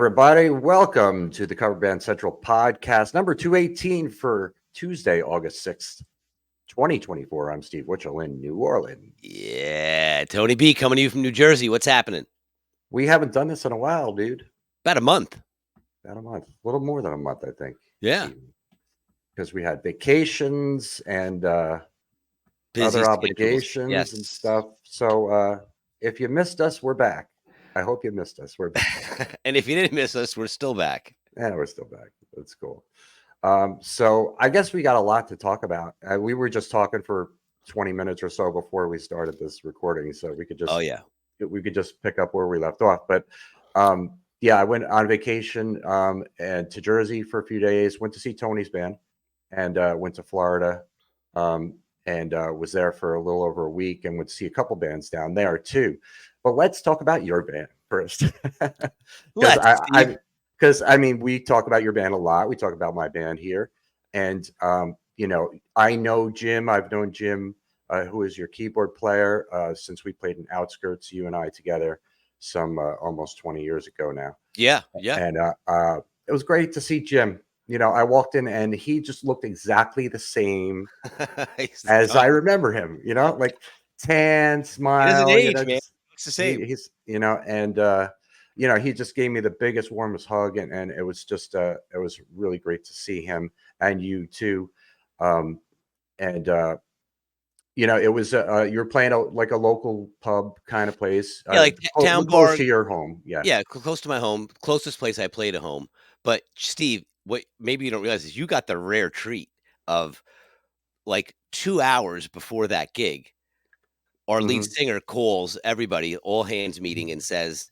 everybody. Welcome to the Cover Band Central podcast, number 218 for Tuesday, August 6th, 2024. I'm Steve Witchell in New Orleans. Yeah, Tony B coming to you from New Jersey. What's happening? We haven't done this in a while, dude. About a month. About a month. A little more than a month, I think. Yeah. Because we had vacations and Busy other schedules. obligations and stuff. So if you missed us, we're back. I hope you missed us. We're back. And if you didn't miss us, we're still back. Yeah, we're still back. That's cool. So I guess we got a lot to talk about. We were just talking for 20 minutes or so before we started this recording, so we could just we could just pick up where we left off. But yeah, I went on vacation and to Jersey for a few days. Went to see Tony's band, and went to Florida, and was there for a little over a week, and went to see a couple bands down there too. But let's talk about your band first. Because I mean, we talk about your band a lot. We talk about my band here, and you know, I know Jim. I've known Jim, who is your keyboard player, since we played in Outskirts, you and I together, some almost 20 years ago now. Yeah. And it was great to see Jim. You know, I walked in and he just looked exactly the same as I remember him. You know, like tan, smile. He doesn't age, man. It's the same. He's, you know, and you know, he just gave me the biggest, warmest hug, and it was just it was really great to see him and you too. And you know, it was you were playing like a local pub kind of place, like town bar, close to your home. Yeah, close to my home, closest place I played at home. But Steve, what maybe you don't realize is you got the rare treat of like 2 hours before that gig, our lead singer calls everybody, all hands meeting, and says,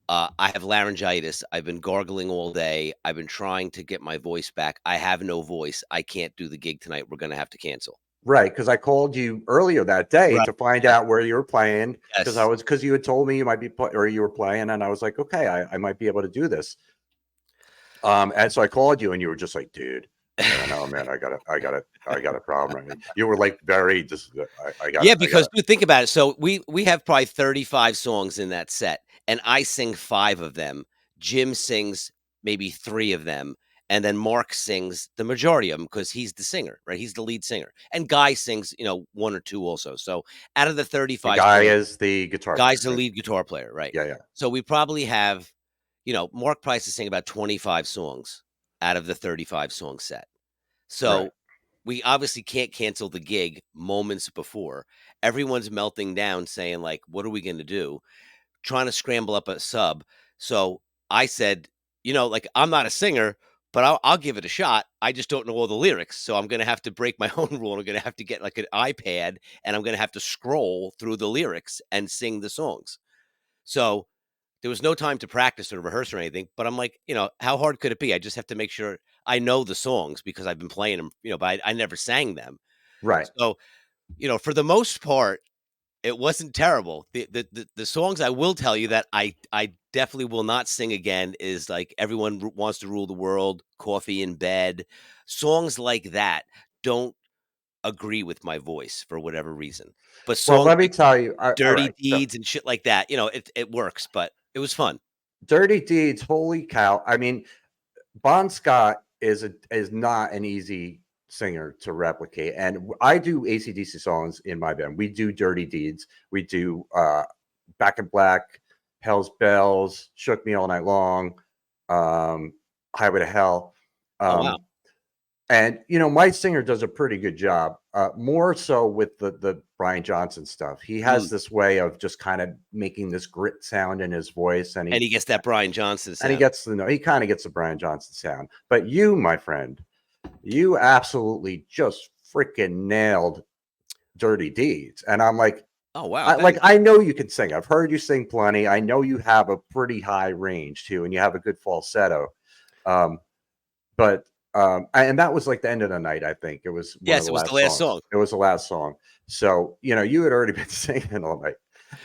I have laryngitis. I've been gargling all day. I've been trying to get my voice back. I have no voice. I can't do the gig tonight. We're going to have to cancel. Right, because I called you earlier that day to find out where you were playing, because you had told me you might be or you were playing, and I was like, okay, I might be able to do this. And so I called you, and you were just like, dude, I know, man, I got a problem. Right? You were like very just, because dude, think about it. So we have probably 35 songs in that set, and I sing 5 of them. Jim sings maybe 3 of them, and then Mark sings the majority of them because he's the singer, right? He's the lead singer, and Guy sings, 1 or 2 also. So out of the 35, Guy is the guitar. Guy's the lead guitar player, right? Yeah. So we probably have, Mark Price is singing about 25 songs out of the 35 song set. So we obviously can't cancel the gig moments before. Everyone's melting down saying, like, what are we going to do? Trying to scramble up a sub. So I said, like, I'm not a singer, but I'll give it a shot. I just don't know all the lyrics. So I'm going to have to break my own rule. I'm going to have to get like an iPad, and I'm going to have to scroll through the lyrics and sing the songs. So there was no time to practice or rehearse or anything, but I'm like, how hard could it be? I just have to make sure I know the songs because I've been playing them, but I never sang them. Right. So, for the most part, it wasn't terrible. The songs I will tell you that I definitely will not sing again is like Everyone Wants to Rule the World, Coffee in Bed. Songs like that don't agree with my voice for whatever reason. But songs let me tell you, Dirty Deeds and shit like that, it works, but it was fun. Dirty Deeds, holy cow. I mean, Bon Scott is not an easy singer to replicate. And I do AC/DC songs in my band. We do Dirty Deeds. We do Back in Black, Hell's Bells, Shook Me All Night Long, Highway to Hell. Wow. And, my singer does a pretty good job, more so with the Brian Johnson stuff. He has this way of just kind of making this grit sound in his voice. And he gets that Brian Johnson sound. And he kind of gets the Brian Johnson sound. But you, my friend, you absolutely just freaking nailed Dirty Deeds. And I'm like, oh, wow. I know you can sing. I've heard you sing plenty. I know you have a pretty high range too, and you have a good falsetto. And that was like the end of the night, I think. It was it was the last song. It was the last song. So, you had already been singing all night.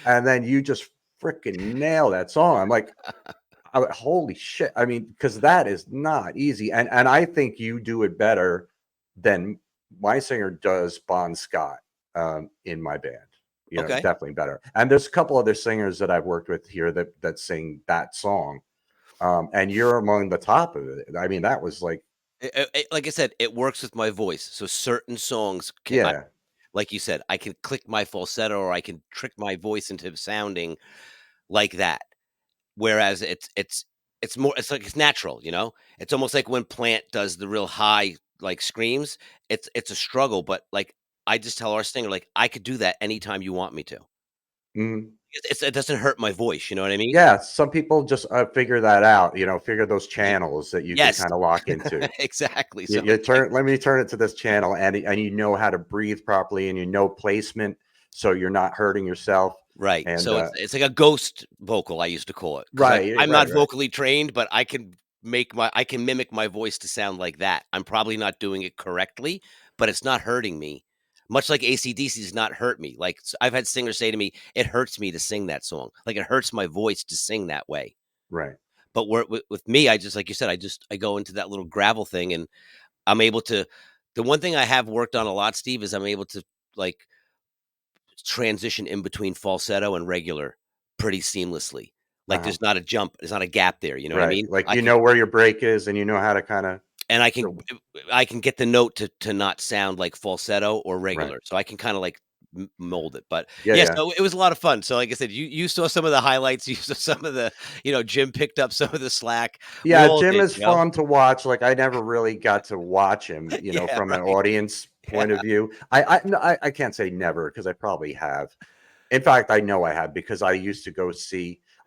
And then you just freaking nail that song. I'm like, holy shit. I mean, because that is not easy. And I think you do it better than my singer does Bon Scott in my band. Definitely better. And there's a couple other singers that I've worked with here that sing that song. and you're among the top of it. I mean, that was like, like I said, it works with my voice. So certain songs yeah. like you said, I can click my falsetto or I can trick my voice into sounding like that. Whereas it's more, it's like it's natural, you know? It's almost like when Plant does the real high like screams, it's a struggle, but like I just tell our singer, like, I could do that anytime you want me to. Mhm. It doesn't hurt my voice, you know what I mean? Yeah, some people just, figure that out, figure those Y channels that you can yes. kinda lock into. Exactly. You So you it's like turn let me turn it to this channel, and you know how to breathe properly, and you know placement, so you're not hurting yourself, right. and, So it's like a ghost vocal, I used to call it, because right, I'm right, not right. vocally trained, but I can mimic my voice to sound like that. I'm probably not doing it correctly, but it's not hurting me. Much like AC/DC does not hurt me. Like, I've had singers say to me, "It hurts me to sing that song. Like, it hurts my voice to sing that way." Right. But with me, I just like you said, I go into that little gravel thing, and I'm able to the one thing I have worked on a lot, Steve, is I'm able to, like, transition in between falsetto and regular pretty seamlessly. Like, Uh-huh. there's not a jump, there's not a gap there, you know what I Right, mean? like, I you can know where your break is, and you know how to kinda and I can get the note to not sound like falsetto or right. regular, so I can kinda, like, m mold it, but, Yeah, yeah, yeah. so it was a lot of fun, so like I said, you saw some of the highlights, you saw some of the Jim picked up some of the slack. We Yeah, all Jim did, is fun to watch, like, I never really got to watch him, Yeah, from an right. audience Yeah. point of view. I can't say never, because I probably have. In fact, I know I have, because I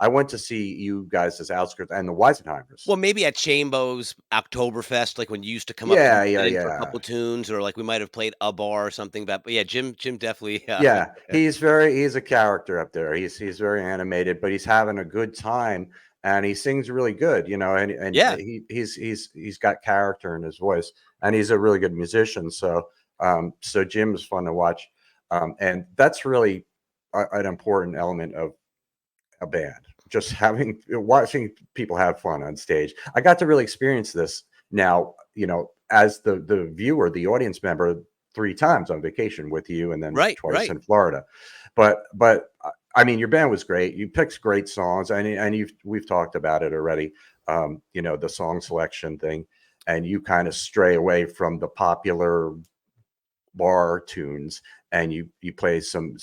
went to see you guys as Outskirts and the Weisenheimers. Well, maybe at Chambo's Oktoberfest, like, when you used to come up and Yeah, yeah, sit in for a couple yeah. tunes, or, like, we might have played a bar or something, but yeah, Jim definitely, Yeah, he's a character up there. He's very animated, but he's having a good time, and he sings really good, and yeah. he's got character in his voice, and he's a really good musician. So Jim is fun to watch, and that's really an important element of a band. Just watching people have fun on stage. I got to really experience this now, as the viewer, the audience member, 3 times on vacation with you, and then Right, twice right. in Florida. I mean, your band was great. You picked great songs, and we've talked about it already. The song selection thing, and you kind of stray away from the popular bar tunes, and you play some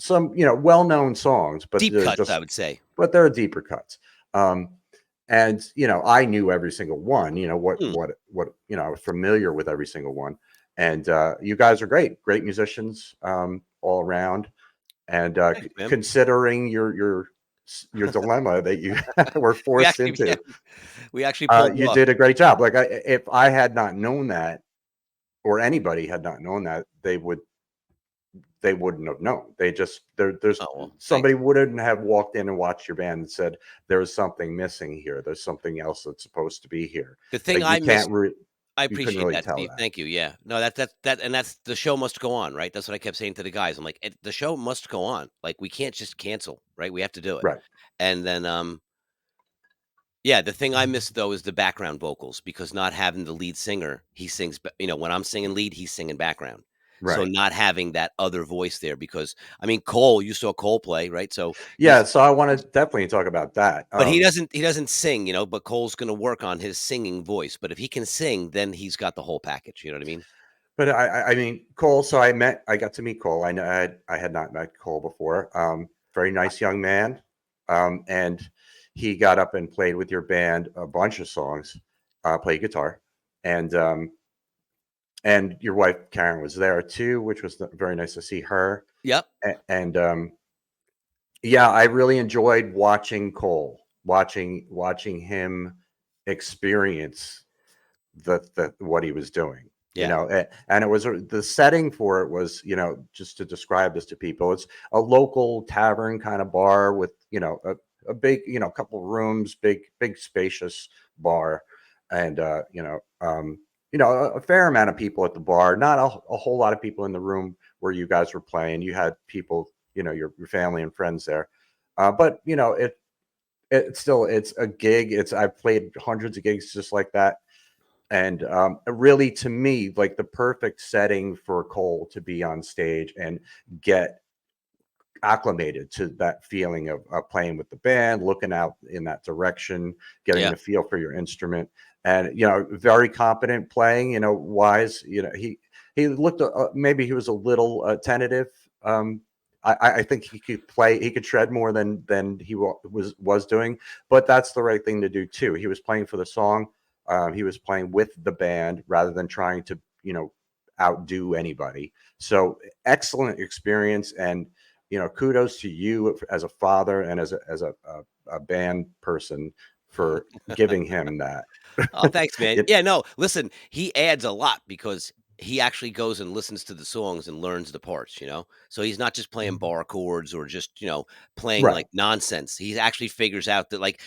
well-known songs, but Deep they're cuts, I just would say. but there are deeper cuts. And I knew every single one. Hmm, I was familiar with every single one. And you guys are great musicians, all around. And thanks, man. considering your dilemma that you were We forced actually yeah, into, we actually pulled it you off. did a great job. Like, if I had not known that, or anybody had not known that, they wouldn't have known. There's Oh, well, thanks. somebody wouldn't have walked in and watched your band and said, "There's something missing here. There's something else that's supposed to be here." The thing But I missed I you couldn't appreciate really that, tell Steve. that. Thank you. Yeah. No, and that's the show must go on, right? That's what I kept saying to the guys. I'm like, the show must go on. Like, we can't just cancel, right? We have to do it. Right, And then, yeah, the thing I miss though is the background vocals, because not having the lead singer, he sings, when I'm singing lead, he's singing background. So right. not having that other voice there, because I mean, Cole, you saw Cole play, right? So Yeah, so I wanna definitely talk about that. but he doesn't sing, but Cole's gonna work on his singing voice. But if he can sing, then he's got the whole package. You know what I mean? But I mean, Cole, so I got to meet Cole. I had not met Cole before. Very nice young man. And he got up and played with your band a bunch of songs, played guitar. And your wife Karen was there too, which was very nice to see her. Yep. And yeah, I really enjoyed watching Cole, watching him experience the what he was doing. Yeah. And it was the setting for it was, just to describe this to people, it's a local tavern kind of bar with, a big, couple rooms, big spacious bar, and a fair amount of people at the bar, not a whole lot of people in the room where you guys were playing. You had people, your family and friends there, but it's a gig. I've played hundreds of gigs just like that, and really, to me, like, the perfect setting for Cole to be on stage and get acclimated to that feeling of playing with the band, looking out in that direction, getting a feel for your instrument, and very competent playing. Wise. He looked maybe he was a little tentative. I think he could play. He could shred more than he was doing, but that's the right thing to do too. He was playing for the song. He was playing with the band rather than trying to outdo anybody. So excellent experience, and kudos to you as a father and as a band person for giving him that. Oh, thanks, man. Yeah, no, listen, he adds a lot because he actually goes and listens to the songs and learns the parts, So he's not just playing bar chords or just, playing Right. like nonsense. He actually figures out that like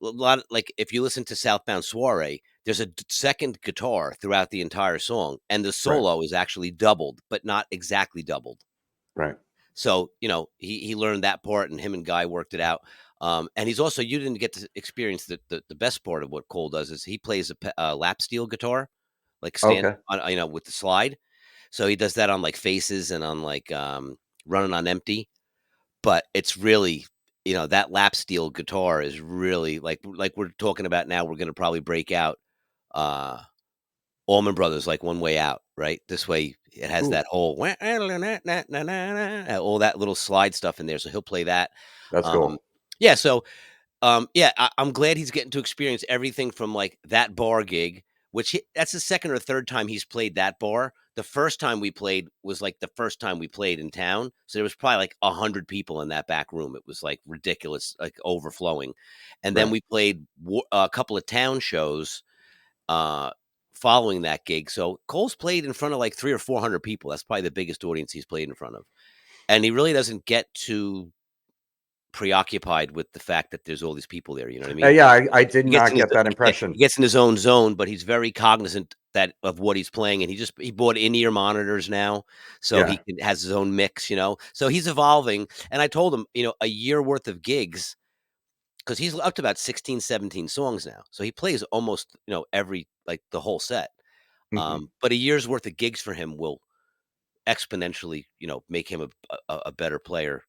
a lot like if you listen to Southbound Soiree, there's a second guitar throughout the entire song, and the solo is actually doubled, but not exactly doubled. Right. So, he learned that part, and him and Guy worked it out. And he's also, you didn't get to experience the best part of what Cole does is he plays a lap steel guitar, like stand on, with the slide. So he does that on like Faces and on like Running on Empty. But it's really, that lap steel guitar is really like we're talking about now. We're going to probably break out Allman Brothers, like One Way Out, right? This way it has that whole all that little slide stuff in there. So he'll play that. That's cool. Yeah. So I'm glad he's getting to experience everything from like that bar gig, that's the second or third time he's played that bar. The first time we played was like the first time we played in town. So there was probably like 100 people in that back room. It was like ridiculous, like overflowing. And then we played a couple of town shows following that gig. So Cole's played in front of like 300 or 400 people. That's probably the biggest audience he's played in front of. And he really doesn't get too preoccupied with the fact that there's all these people there. You know what I mean? Yeah, I did not get that impression. He gets in his own zone, but he's very cognizant of what he's playing. And he bought in-ear monitors now. So he has his own mix, So he's evolving. And I told him, a year worth of gigs, because he's up to about 16, 17 songs now. So he plays almost, every, like the whole set. But a year's worth of gigs for him will exponentially, make him a better player,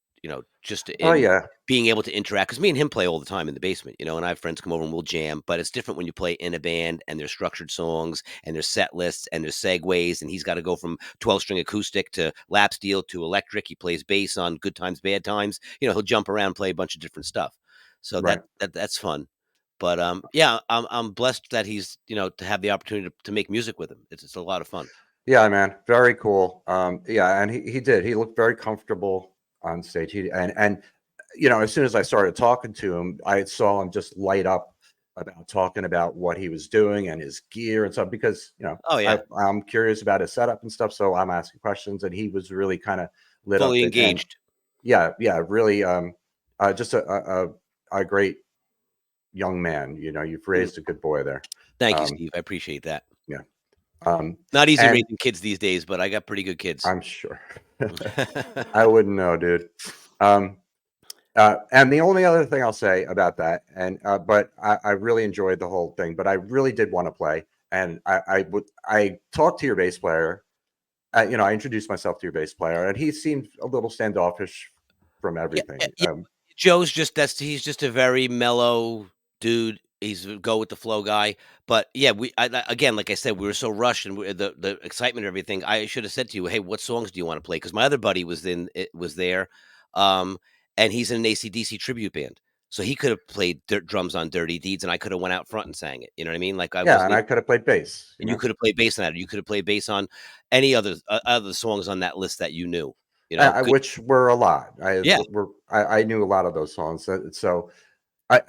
just in being able to interact. Because me and him play all the time in the basement, and I have friends come over and we'll jam. But it's different when you play in a band and there's structured songs and there's set lists and there's segues, and he's got to go from 12-string acoustic to lap steel to electric. He plays bass on Good Times, Bad Times. He'll jump around, play a bunch of different stuff. So that's fun. But I'm blessed that he's to have the opportunity to make music with him. It's a lot of fun. Yeah, man, very cool. And he did. He looked very comfortable on stage. And as soon as I started talking to him, I saw him just light up about talking about what he was doing and his gear and stuff, because I'm curious about his setup and stuff. So I'm asking questions, and he was really kind of lit fully up, engaged. Really, just a great young man. You've raised a good boy there. Thank you, Steve. I appreciate that. Yeah. Not easy raising kids these days, but I got pretty good kids. I'm sure. I wouldn't know, dude. And the only other thing I'll say about that, but I really enjoyed the whole thing, but I really did want to play. And I talked to your bass player. I introduced myself to your bass player, and he seemed a little standoffish from everything. Joe's he's just a very mellow dude. He's a go with the flow guy. But yeah, again, like I said, we were so rushed, and the excitement and everything. I should have said to you, "Hey, what songs do you want to play?" Because my other buddy was there, and he's in an AC/DC tribute band, so he could have played drums on Dirty Deeds, and I could have went out front and sang it. You know what I mean? Like I could have played bass, and you could have played bass on that. Or you could have played bass on any other songs on that list that you knew. Which were a lot. I knew a lot of those songs. So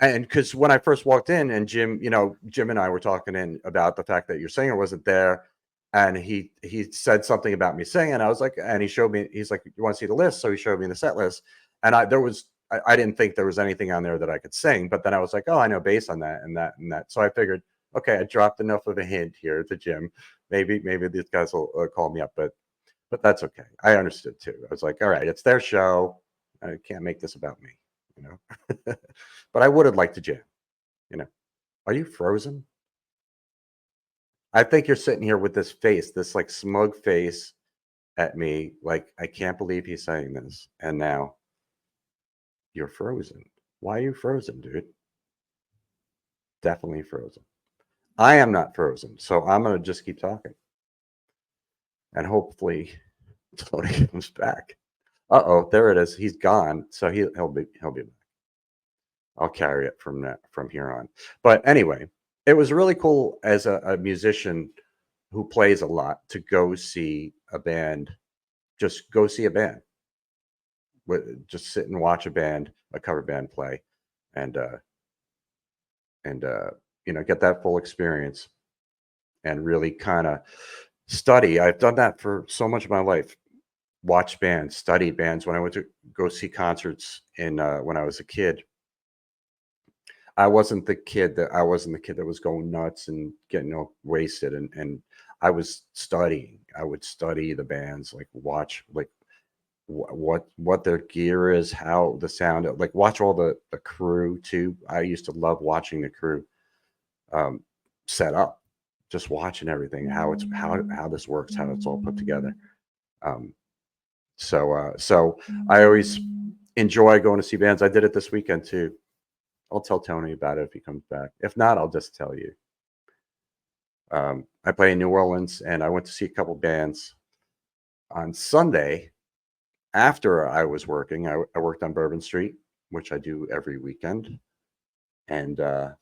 and because when I first walked in, and Jim and I were talking about the fact that your singer wasn't there, and he said something about me singing. I was like, and he showed me, he's like, "You want to see the list?" So he showed me the set list, and I didn't think there was anything on there that I could sing, but then I was like, "Oh, I know bass on that and that and that." So I figured, okay, I dropped enough of a hint here to Jim. Maybe these guys will call me up, but that's okay. I understood too. I was like, all right, it's their show. I can't make this about me, but I would have liked to jam, Are you frozen? I think you're sitting here with this face, this like smug face at me. Like, I can't believe he's saying this. And now You're frozen. Why are you frozen, dude? Definitely frozen. I am not frozen, so I'm gonna just keep talking. And hopefully Tony comes back. Uh-oh, there it is. He's gone. So he'll be back. I'll carry it from here on. But anyway, it was really cool as a musician who plays a lot to go see a band. Just go see a band. Just sit and watch a cover band play, and get that full experience and really kind of study. I've done that for so much of my life. Watch bands, study bands. When I went to go see concerts when I was a kid, I wasn't the kid that was going nuts and getting wasted, and I was studying. I would study the bands, like watch what their gear is, how the sound, like watch all the crew too. I used to love watching the crew set up, just watching everything, how this works, how it's all put together. So I always enjoy going to see bands. I did it this weekend too. I'll tell Tony about it if he comes back. If not, I'll just tell you. I play in New Orleans, and I went to see a couple bands on Sunday. After I was working, I worked on Bourbon Street, which I do every weekend. And let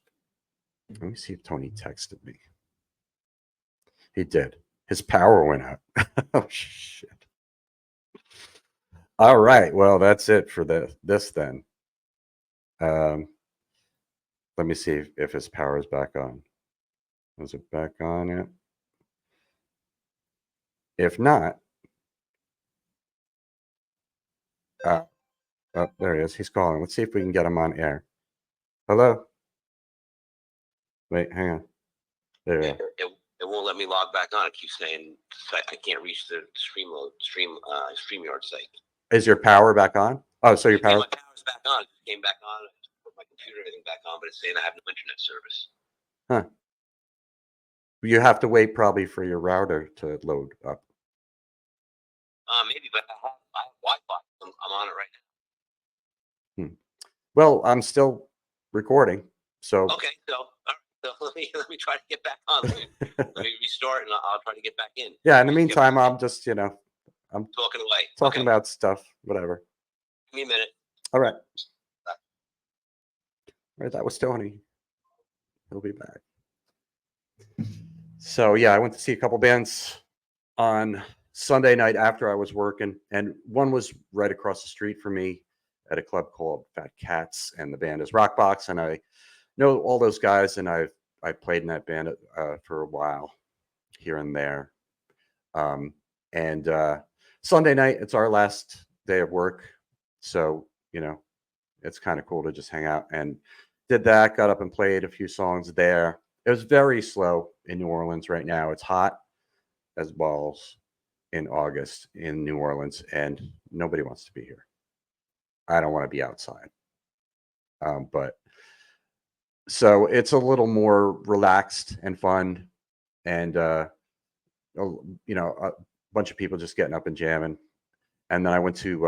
me see if Tony texted me. He did. His power went out. Oh, shit. All right. Well, that's it for this then. Let me see if his power is back on. Is it back on yet? If not, oh, there he is. He's calling. Let's see if we can get him on air. Hello? Wait, hang on. There you go. It won't let me log back on. It keeps saying I can't reach the StreamYard site. Is your power back on? Oh, so your power? Yeah, my power's back on. It came back on. I put my computer, everything back on, but it's saying I have no internet service. Huh. You have to wait probably for your router to load up. Maybe, but I have Wi-Fi. I'm on it right now. Well, I'm still recording, so. Okay, so all right. So let me try to get back on. Let me restart, and I'll try to get back in. Yeah. In the meantime, I'm just I'm talking away, talking about stuff, whatever. Give me a minute. All right. All right. That was Tony. He'll be back. So yeah, I went to see a couple bands on Sunday night after I was working, and one was right across the street from me at a club called Fat Cats, and the band is Rockbox, and I know all those guys, and I played in that band for a while here and there. And Sunday night, it's our last day of work, so it's kind of cool to just hang out, and did that. Got up and played a few songs there. It was very slow in New Orleans right now. It's hot as balls in August in New Orleans, and nobody wants to be here. I don't want to be outside. But so it's a little more relaxed and fun, and a bunch of people just getting up and jamming. And then I went to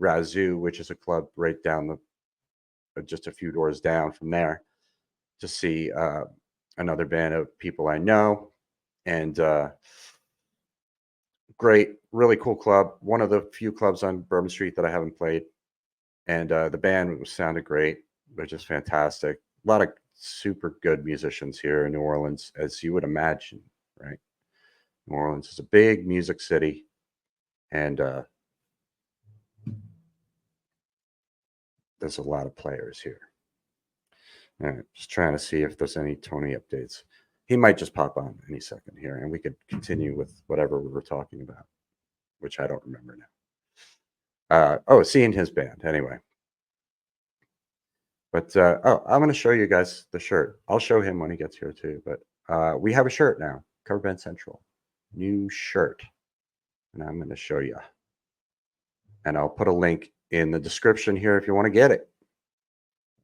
Razoo, which is a club right down just a few doors down from there, to see another band of people I know, and great, really cool club. One of the few clubs on Bourbon Street that I haven't played, and the band sounded great. They're just fantastic. A lot of super good musicians here in New Orleans, as you would imagine, right? New Orleans is a big music city, and there's a lot of players here. All right, just trying to see if there's any Tony updates. He might just pop on any second here, and we could continue with whatever we were talking about, which I don't remember now. Seeing his band anyway. But I'm going to show you guys the shirt. I'll show him when he gets here too. But we have a shirt now, Cover Band Central, new shirt, and I'm going to show you. And I'll put a link in the description here if you want to get it.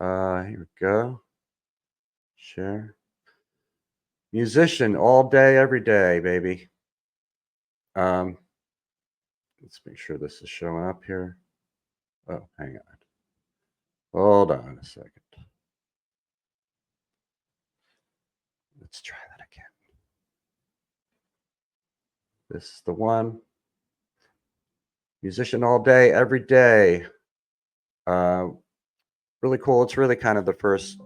Here we go. Share. Musician all day, every day, baby. Let's make sure this is showing up here. Oh, hang on. Hold on a second. Let's try that again. This is the one. Musician all day, every day. Really cool. It's really kind of the first